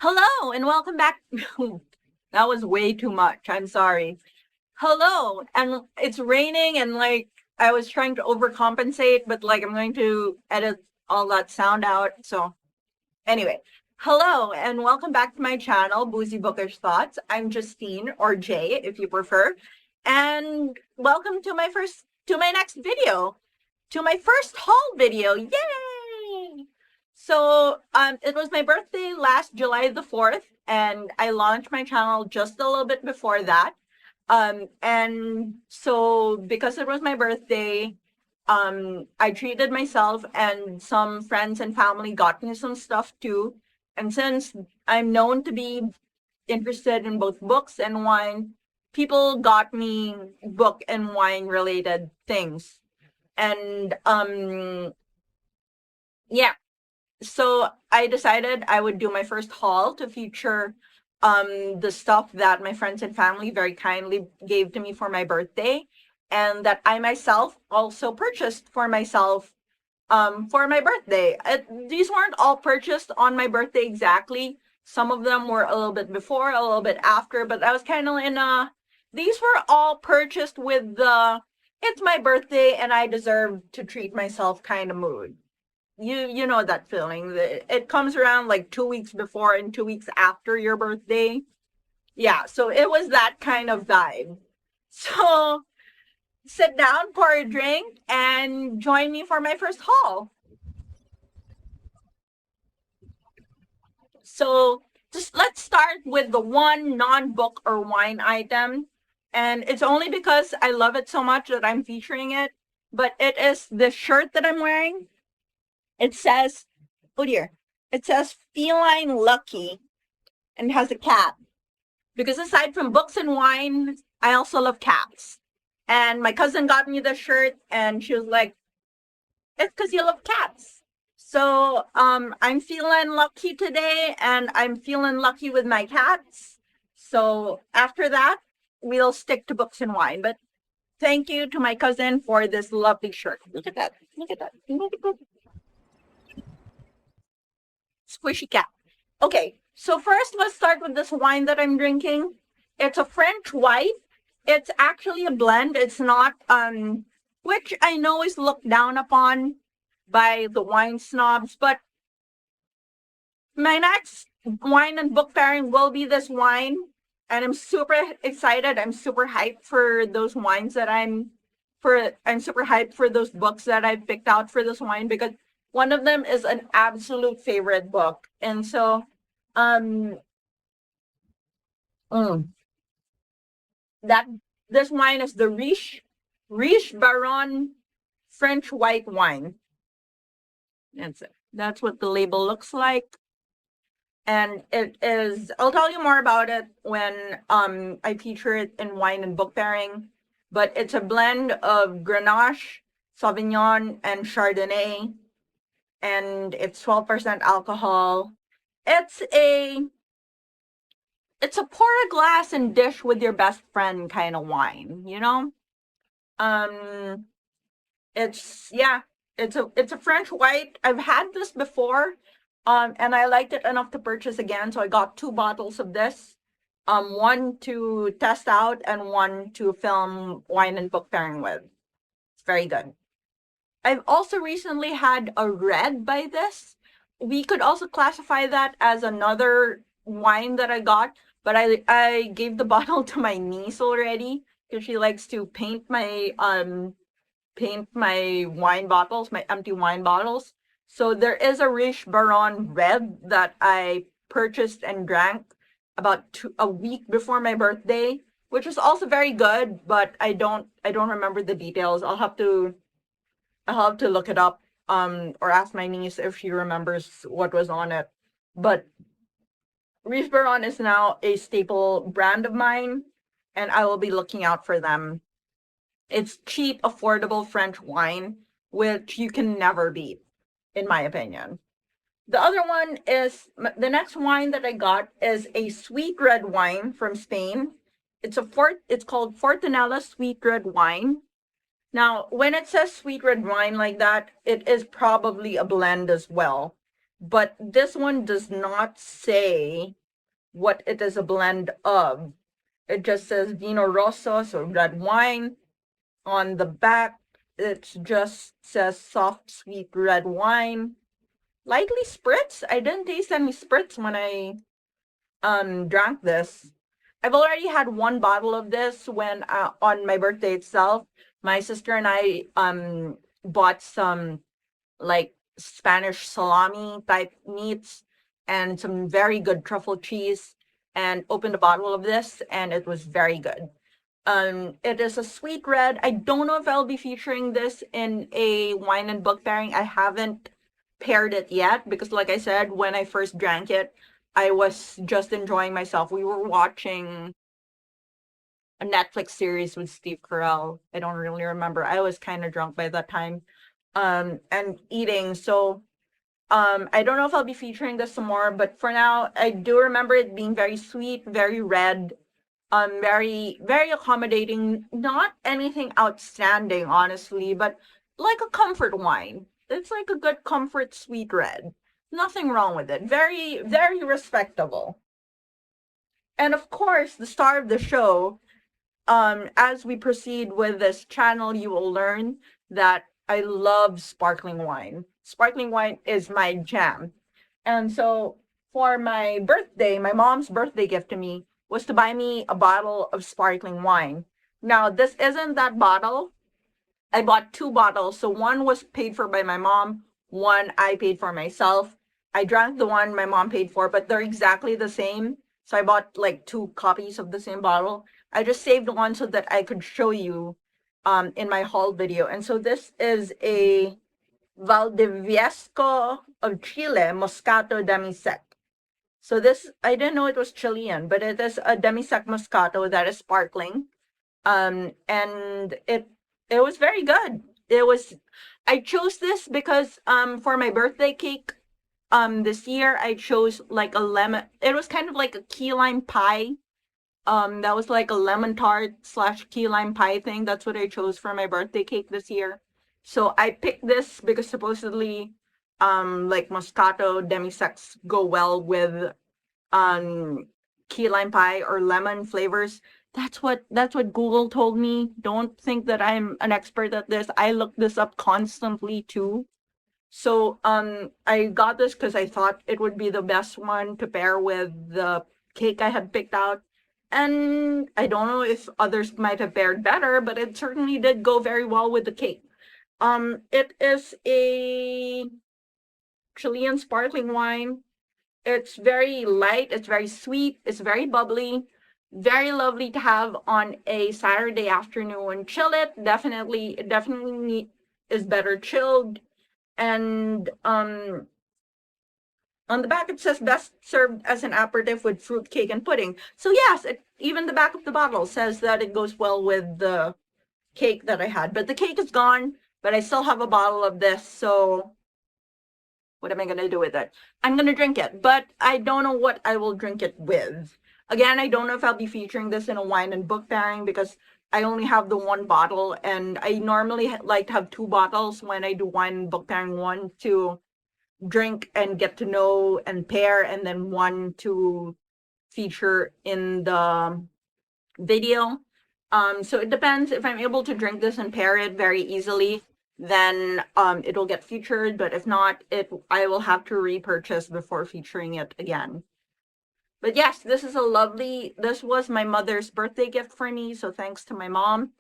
Hello and welcome back. That was way too much. I'm sorry. Hello, and it's raining, and I was trying to overcompensate, but I'm going to edit all that sound out. So, anyway, hello and welcome back to my channel, Boozy Bookish Thoughts. I'm Justine, or Jay if you prefer, and welcome to my next video, to my first haul video. Yay! So, it was my birthday last July the 4th, and I launched my channel just a little bit before that. And so because it was my birthday, I treated myself, and some friends and family got me some stuff too. And since I'm known to be interested in both books and wine, people got me book and wine related things. And yeah, so I decided I would do my first haul to feature the stuff that my friends and family very kindly gave to me for my birthday, and that I myself also purchased for my birthday. These weren't all purchased on my birthday exactly. Some of them were a little bit before, a little bit after, but I was kind of in a these were all purchased with the it's my birthday and I deserve to treat myself kind of mood. You know that feeling. It comes around like 2 weeks before and 2 weeks after your birthday. Yeah, so it was that kind of vibe. So sit down, pour a drink, and join me for my first haul. So just let's start with the one non-book or wine item. And it's only because I love it so much that I'm featuring it. But it is the shirt that I'm wearing. It says, oh dear, it says Feline Lucky, and has a cat. Because aside from books and wine, I also love cats. And my cousin got me the shirt, and she was like, it's because you love cats. So I'm feeling lucky today, and I'm feeling lucky with my cats. So after that, we'll stick to books and wine. But thank you to my cousin for this lovely shirt. Look at that. Look at that. Look at that. Squishy cat. Okay, so first let's start with this wine that I'm drinking. It's a French white. It's actually a blend. It's not, which I know is looked down upon by the wine snobs, but my next wine and book pairing will be this wine, and I'm super excited. I'm super hyped for those wines that I'm super hyped for those books that I've picked out for this wine, because one of them is an absolute favorite book. And so um mm, that this wine is the RichBarron French white wine. That's it. That's what the label looks like. And it is, I'll tell you more about it when I feature it in wine and book pairing. But it's a blend of Grenache, Sauvignon, and Chardonnay, and it's 12% alcohol. It's a pour a glass and dish with your best friend kind of wine, you know? Um it's yeah, it's a French white. I've had this before, and I liked it enough to purchase again, so I got 2 bottles of this. One to test out and one to film wine and book pairing with. It's very good. I've also recently had a red by this. We could also classify that as another wine that I got, but I gave the bottle to my niece already because she likes to paint my wine bottles, my empty wine bottles. So there is a RichBarron red that I purchased and drank about a week before my birthday, which is also very good, but I don't remember the details. I'll have to look it up, or ask my niece if she remembers what was on it. But RichBarron is now a staple brand of mine, and I will be looking out for them. It's cheap, affordable French wine, which you can never beat, in my opinion. The other one is the next wine that I got is a sweet red wine from Spain. It's called Fortinella sweet red wine. Now, when it says sweet red wine like that, it is probably a blend as well. but this one does not say what it is a blend of. It just says Vino Rosso, so red wine. On the back, it just says soft, sweet red wine. Lightly spritz. I didn't taste any spritz when I drank this. I've already had one bottle of this when on my birthday itself. My sister and I bought some like Spanish salami type meats and some very good truffle cheese and opened a bottle of this and it was very good. It is a sweet red. I don't know if I'll be featuring this in a wine and book pairing. I haven't paired it yet because, like I said, when I first drank it, I was just enjoying myself. We were watching a Netflix series with Steve Carell. I don't really remember. I was kind of drunk by that time. And eating. So, I don't know if I'll be featuring this some more, but for now, I do remember it being very sweet, very red, very, very accommodating. Not anything outstanding, honestly, but like a comfort wine. It's like a good comfort sweet red. Nothing wrong with it. Very, very respectable. And of course, the star of the show, as we proceed with this channel, you will learn that I love sparkling wine. Sparkling wine is my jam. And so for my birthday, my mom's birthday gift to me was to buy me a bottle of sparkling wine. Now, this isn't that bottle. I bought two bottles. So one was paid for by my mom, one I paid for myself. I drank the one my mom paid for, but they're exactly the same. So I bought like two copies of the same bottle. I just saved one so that I could show you in my haul video. And so this is a Valdiviesco of Chile Moscato Demisec. So this, I didn't know it was Chilean, but it is a Demisec Moscato that is sparkling. And it was very good. It was, I chose this because for my birthday cake this year I chose like a lemon, it was kind of like a key lime pie. That was like a lemon tart slash key lime pie thing. That's what I chose for my birthday cake this year. So I picked this because supposedly like Moscato demi-secs go well with um key lime pie or lemon flavors. That's what Google told me. Don't think that I'm an expert at this. I look this up constantly too. So I got this because I thought it would be the best one to pair with the cake I had picked out. And I don't know if others might have paired better, but it certainly did go very well with the cake. It is a Chilean sparkling wine. It's very light, it's very sweet, it's very bubbly, very lovely to have on a Saturday afternoon. Chill it, definitely, it definitely is better chilled. And on the back it says best served as an aperitif with fruit cake and pudding. So yes, even the back of the bottle says that it goes well with the cake that I had. But the cake is gone, but I still have a bottle of this, so what am I going to do with it? I'm going to drink it, but I don't know what I will drink it with. Again, I don't know if I'll be featuring this in a wine and book pairing because I only have the one bottle, and I normally like to have two bottles when I do wine and book pairing. One to drink and get to know and pair, and then one to feature in the video. So it depends. If I'm able to drink this and pair it very easily, then it'll get featured. But if not, I will have to repurchase before featuring it again. But yes, this was my mother's birthday gift for me. So thanks to my mom,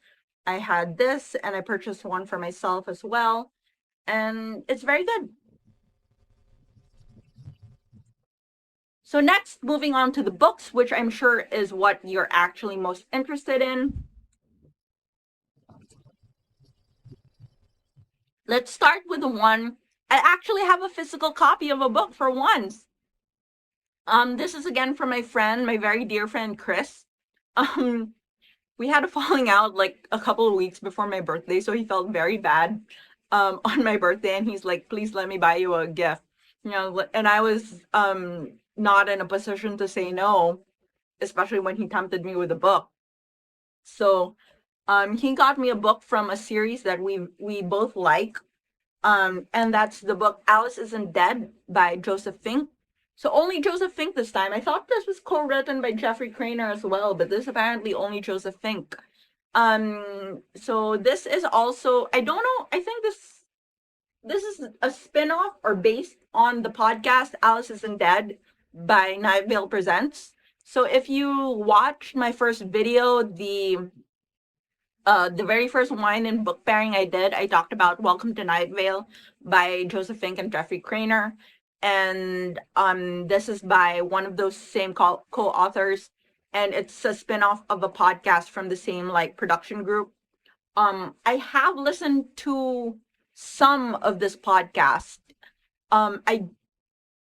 I had this and I purchased one for myself as well. And it's very good. So next, moving on to the books, which I'm sure is what you're actually most interested in. Let's start with the one. I actually have a physical copy of a book for once. This is again from my friend, my very dear friend Chris. Um, we had a falling out like a couple of weeks before my birthday, so he felt very bad on my birthday, and he's like, "Please let me buy you a gift." And I was not in a position to say no, especially when he tempted me with a book. So he got me a book from a series that we both like. And that's the book Alice Isn't Dead by Joseph Fink. So only Joseph Fink this time. I thought this was co-written by Jeffrey Cranor as well, but this apparently only Joseph Fink. So this is also, I don't know, I think this is a spin-off or based on the podcast Alice Isn't Dead by Night Vale Presents. So if you watched my first video, the very first wine and book pairing I did, I talked about Welcome to Night Vale by Joseph Fink and Jeffrey Cranor. And this is by one of those same co-authors, and it's a spin-off of a podcast from the same like production group. I have listened to some of this podcast. I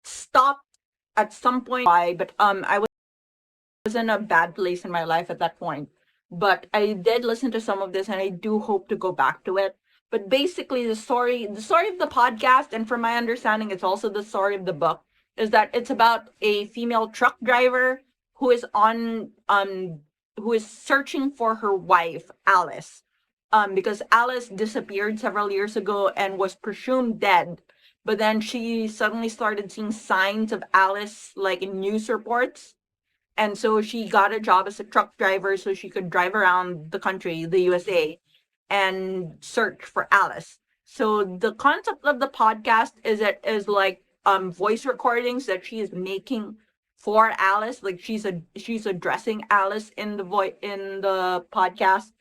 stopped at some point, why, but I was in a bad place in my life at that point. But I did listen to some of this, and I do hope to go back to it. But basically, the story of the podcast, and from my understanding, it's also the story of the book, is that it's about a female truck driver who is who is searching for her wife Alice, because Alice disappeared several years ago and was presumed dead. But then she suddenly started seeing signs of Alice like in news reports, and so she got a job as a truck driver so she could drive around the country, the USA, and search for Alice. So the concept of the podcast is it is like voice recordings that she is making for Alice. Like she's addressing Alice in the podcast,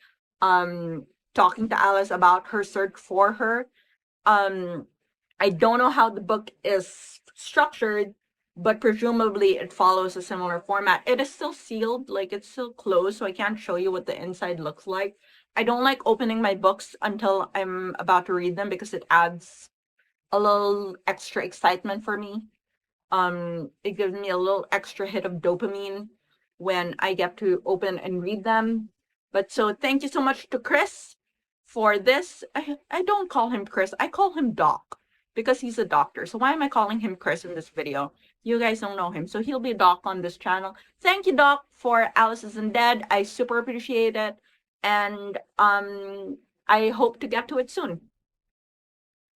talking to Alice about her search for her. I don't know how the book is structured, but presumably it follows a similar format. It is still sealed, like it's still closed, so I can't show you what the inside looks like. I don't like opening my books until I'm about to read them because it adds a little extra excitement for me. It gives me a little extra hit of dopamine when I get to open and read them. But so thank you so much to Chris for this. I don't call him Chris, I call him Doc because he's a doctor. So why am I calling him Chris in this video? You guys don't know him, so he'll be Doc on this channel. Thank you, Doc, for Alice Isn't Dead. I super appreciate it, and I hope to get to it soon.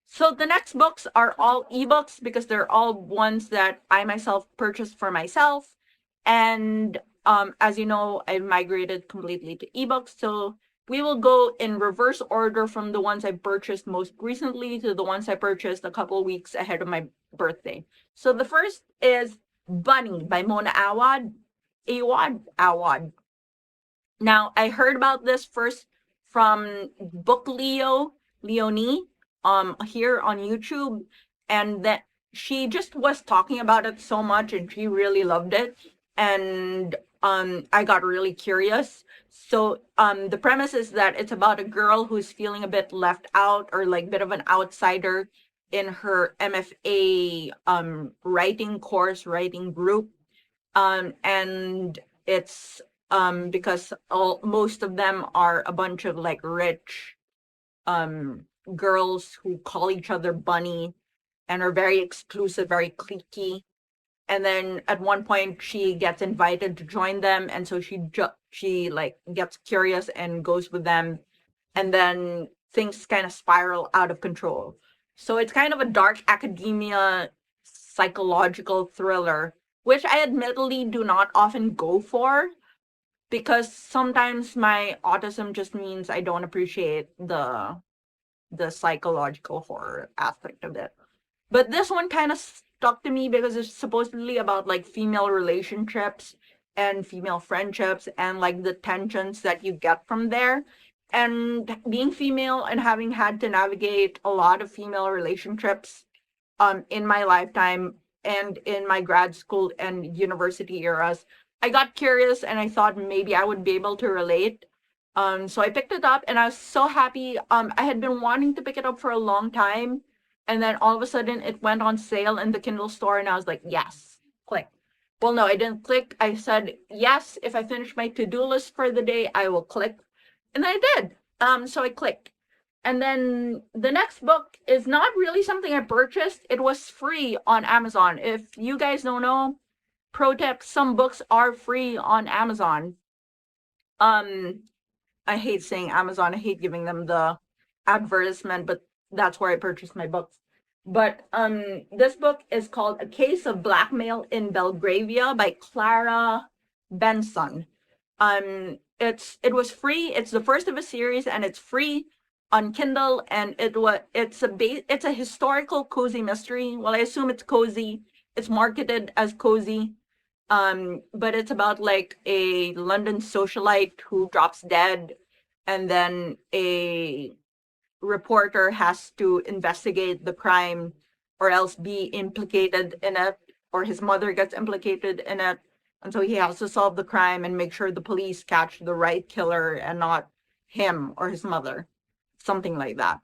So the next books are all ebooks because they're all ones that I myself purchased for myself. And as you know, I've migrated completely to ebooks. So we will go in reverse order from the ones I purchased most recently to the ones I purchased a couple weeks ahead of my birthday. So the first is Bunny by Mona Awad. Awad. Now, I heard about this first from Book Leonie, here on YouTube, and that she just was talking about it so much and she really loved it. And I got really curious. So the premise is that it's about a girl who's feeling a bit left out or like a bit of an outsider in her MFA writing group. And it's because most of them are a bunch of like rich girls who call each other Bunny and are very exclusive, very cliquey. And then at one point she gets invited to join them, and so she like gets curious and goes with them, and then things kind of spiral out of control. So it's kind of a dark academia psychological thriller, which I admittedly do not often go for because sometimes my autism just means I don't appreciate the psychological horror aspect of it. But this one kind of stuck to me because it's supposedly about like female relationships and female friendships and like the tensions that you get from there. And being female and having had to navigate a lot of female relationships in my lifetime and in my grad school and university eras, I got curious and I thought maybe I would be able to relate. So I picked it up and I was so happy. I had been wanting to pick it up for a long time, and then all of a sudden it went on sale in the Kindle store, and I was like, yes, click. Well, no, I didn't click. I said, yes, if I finish my to-do list for the day, I will click. And I did. So I clicked. And then the next book is not really something I purchased. It was free on Amazon. If you guys don't know, pro tip, some books are free on Amazon. I hate saying Amazon. I hate giving them the advertisement, but that's where I purchased my books. But this book is called A Case of Blackmail in Belgravia by Clara Benson. It was free. It's the first of a series, and it's free on Kindle. And it's a historical cozy mystery. Well, I assume it's cozy. It's marketed as cozy. But it's about like a London socialite who drops dead, and then a reporter has to investigate the crime or else be implicated in it, or his mother gets implicated in it. And so he has to solve the crime and make sure the police catch the right killer and not him or his mother. Something like that.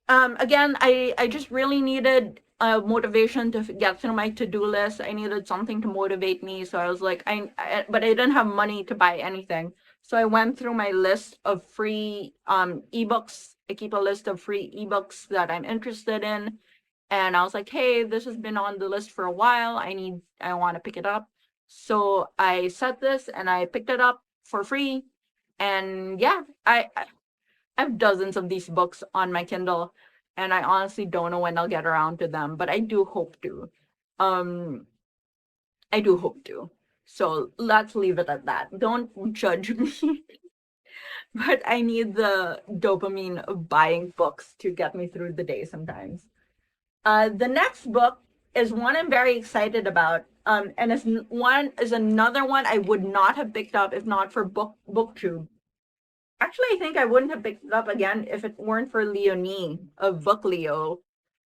Again, I just really needed motivation to get through my to-do list. I needed something to motivate me. So I was like, but I didn't have money to buy anything. So I went through my list of free ebooks. I keep a list of free ebooks that I'm interested in. And I was like, hey, this has been on the list for a while. I want to pick it up. So I set this and I picked it up for free. And yeah, I have dozens of these books on my Kindle, and I honestly don't know when I'll get around to them, but I do hope to. Um, I do hope to. So let's leave it at that. Don't judge me, but I need the dopamine of buying books to get me through the day sometimes. The next book is one I'm very excited about. And is another one I would not have picked up if not for BookTube. Actually, I think I wouldn't have picked it up again if it weren't for Leonie of Book Leo.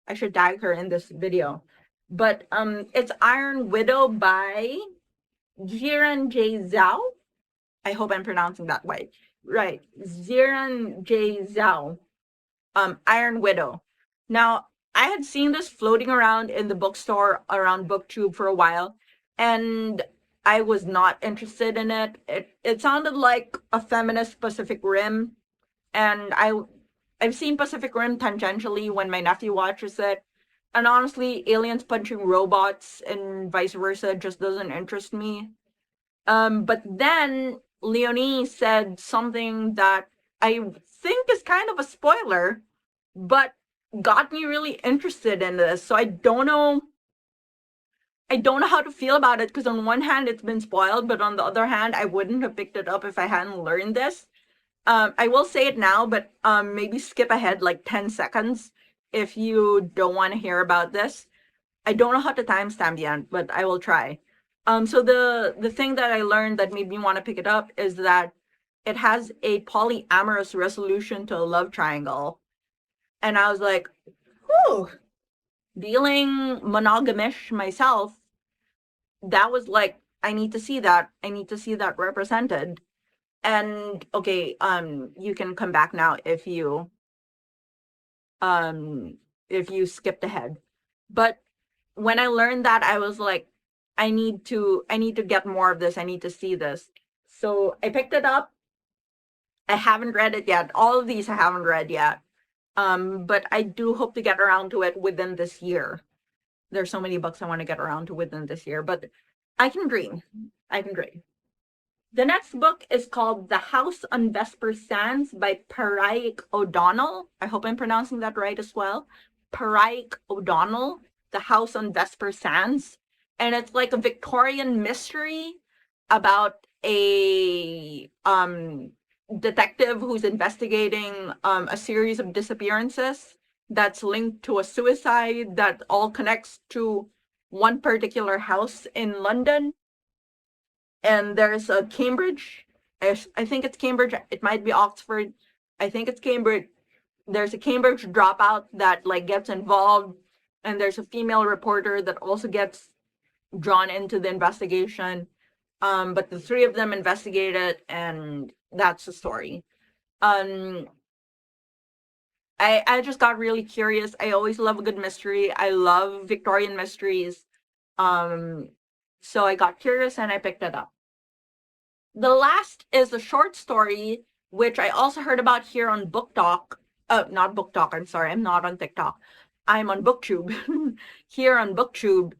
I should tag her in this video. But it's Iron Widow by Xiran J. Zhao. I hope I'm pronouncing that right. Right. Xiran J. Zhao. Iron Widow. Now, I had seen this floating around in the bookstore around BookTube for a while, and I was not interested in it. It sounded like a feminist Pacific Rim, and I've seen Pacific Rim tangentially when my nephew watches it. And honestly, aliens punching robots and vice versa just doesn't interest me. But then Leonie said something that I think is kind of a spoiler, but got me really interested in this. So I don't know how to feel about it because on one hand it's been spoiled, but on the other hand I wouldn't have picked it up if I hadn't learned this. I will say it now, but maybe skip ahead like 10 seconds if you don't want to hear about this. I don't know how to timestamp yet, but I will try. So the thing that I learned that made me want to pick it up is that it has a polyamorous resolution to a love triangle. And I was like, whew, dealing monogamish myself, that was like, I need to see that. I need to see that represented. And okay, you can come back now if you skipped ahead. But when I learned that, I was like, I need to get more of this. I need to see this. So I picked it up. I haven't read it yet. All of these I haven't read yet. But I do hope to get around to it within this year. There's so many books I want to get around to within this year, but I can dream. I can dream. The next book is called The House on Vesper Sands by Paraic O'Donnell. I hope I'm pronouncing that right as well. Paraic O'Donnell, The House on Vesper Sands. And it's like a Victorian mystery about a detective who's investigating a series of disappearances that's linked to a suicide that all connects to one particular house in London. And there's a Cambridge. I think it's Cambridge. It might be Oxford. I think it's Cambridge. There's a Cambridge dropout that like gets involved, and there's a female reporter that also gets drawn into the investigation. But the three of them investigate it, and that's the story. Um, I just got really curious. I always love a good mystery. I love Victorian mysteries. Um, so I got curious and I picked it up. The last is a short story, which I also heard about here on Book Talk. Not Book Talk, I'm sorry, I'm not on TikTok. I'm on BookTube, here on BookTube,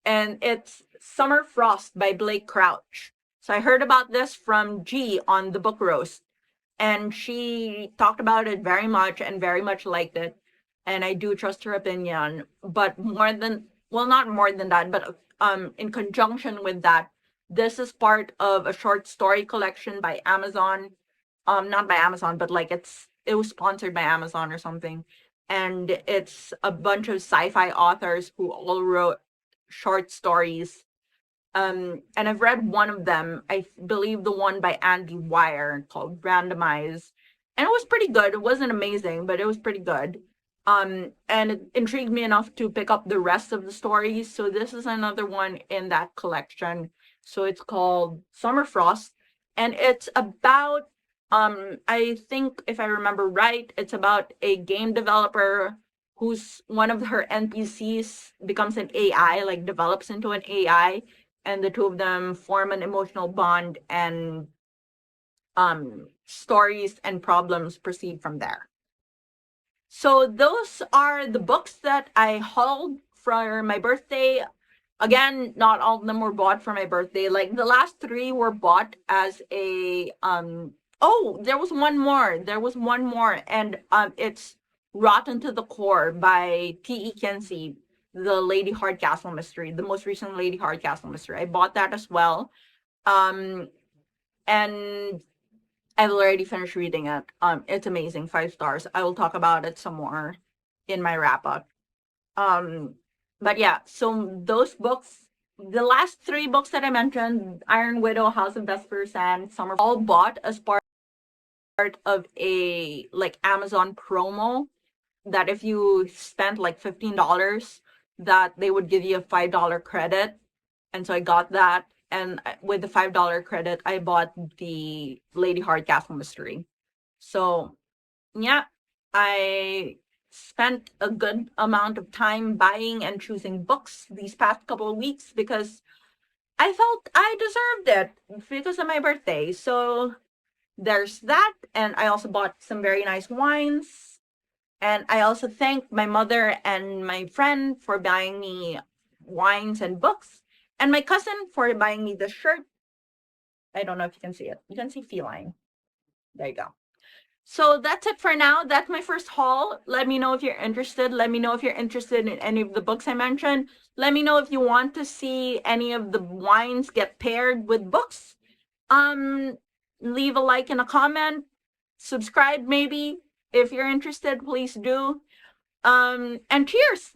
and it's Summer Frost by Blake Crouch. So I heard about this from G on the Book Roast, and she talked about it very much and very much liked it. and I do trust her opinion. But not more than that, but in conjunction with that, this is part of a short story collection by Amazon. Not by Amazon, but like it was sponsored by Amazon or something. And it's a bunch of sci-fi authors who all wrote short stories. And I've read one of them, I believe the one by Andy Weir called Randomize. And it was pretty good. It wasn't amazing, but it was pretty good. And it intrigued me enough to pick up the rest of the stories. So this is another one in that collection. So it's called Summer Frost. And it's about, I think if I remember right, it's about a game developer who's one of her NPCs becomes an AI, like develops into an AI, and the two of them form an emotional bond, and stories and problems proceed from there. So those are the books that I hauled for my birthday. Again, not all of them were bought for my birthday. Like the last three were bought as a oh, there was one more. And it's Rotten to the Core by T.E. Kinsey, the Lady Hardcastle mystery, the most recent Lady Hardcastle mystery. I bought that as well. And I've already finished reading it. It's amazing, 5 stars. I will talk about it some more in my wrap up. But yeah, so those books, the last three books that I mentioned, Iron Widow, House of Vespers, and Summer, all bought as part of a like Amazon promo that if you spent like $15, that they would give you a $5 credit. And so I got that. And with the $5 credit, I bought the Lady Hardcastle mystery. So yeah, I spent a good amount of time buying and choosing books these past couple of weeks because I felt I deserved it because of my birthday. So there's that. And I also bought some very nice wines. And I also thank my mother and my friend for buying me wines and books, and my cousin for buying me the shirt. I don't know if you can see it. You can see feline. There you go. So that's it for now. That's my first haul. Let me know if you're interested. Let me know if you're interested in any of the books I mentioned. Let me know if you want to see any of the wines get paired with books. Leave a like and a comment. Subscribe maybe. If you're interested, please do. And cheers.